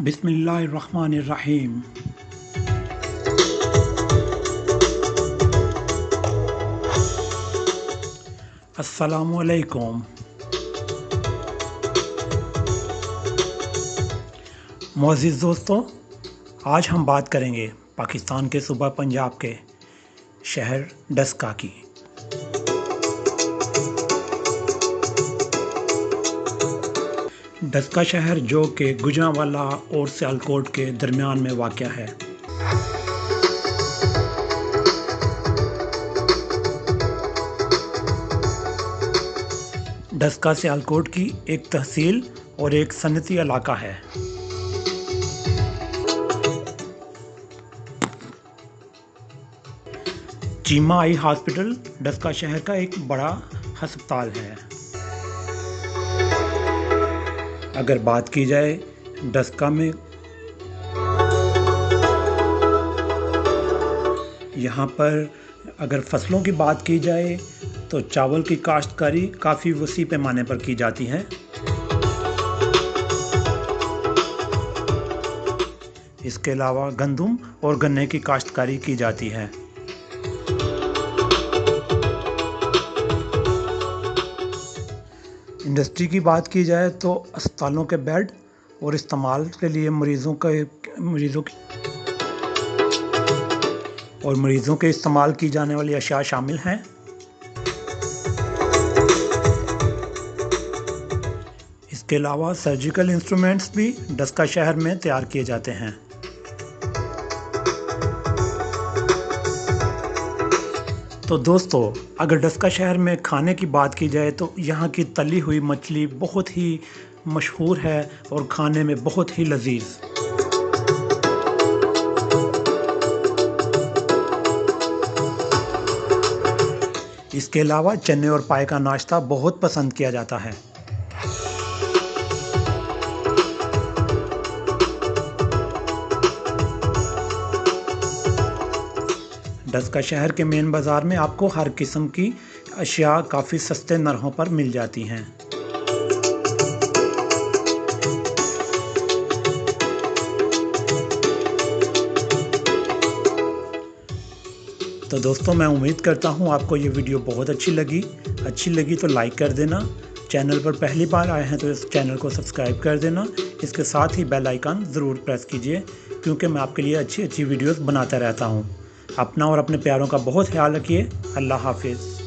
बिस्मिल्लाहिर्रहमानिर्रहीम। अस्सलामुअलैकुम। मुअज़्ज़िज़ दोस्तों, आज हम बात करेंगे पाकिस्तान के सूबा पंजाब के शहर डस्का की। डस्का शहर जो कि गुजरांवाला और सियालकोट के दरमियान में वाक़ है। डस्का सियालकोट की एक तहसील और एक सनती इलाका है। चीमा आई हॉस्पिटल डस्का शहर का एक बड़ा अस्पताल है। अगर बात की जाए डस्का में, यहाँ पर अगर फसलों की बात की जाए तो चावल की काश्तकारी काफ़ी वसी पैमाने पर की जाती है। इसके अलावा गंदम और गन्ने की काश्तकारी की जाती है। इंडस्ट्री की बात की जाए तो अस्पतालों के बेड और इस्तेमाल के लिए मरीज़ों के इस्तेमाल की जाने वाली अशिया शामिल हैं। इसके अलावा सर्जिकल इंस्ट्रूमेंट्स भी डस्का शहर में तैयार किए जाते हैं। तो दोस्तों, अगर डस्का शहर में खाने की बात की जाए तो यहाँ की तली हुई मछली बहुत ही मशहूर है और खाने में बहुत ही लजीज। इसके अलावा चने और पाए का नाश्ता बहुत पसंद किया जाता है। डस्का शहर के मेन बाज़ार में आपको हर किस्म की अशिया काफ़ी सस्ते नरहों पर मिल जाती हैं। तो दोस्तों, मैं उम्मीद करता हूँ आपको ये वीडियो बहुत अच्छी लगी तो लाइक कर देना। चैनल पर पहली बार आए हैं तो इस चैनल को सब्सक्राइब कर देना। इसके साथ ही बेल आइकन ज़रूर प्रेस कीजिए, क्योंकि मैं आपके लिए अच्छी अच्छी वीडियोस बनाता रहता हूँ। अपना और अपने प्यारों का बहुत ख्याल रखिए। अल्लाह हाफिज़।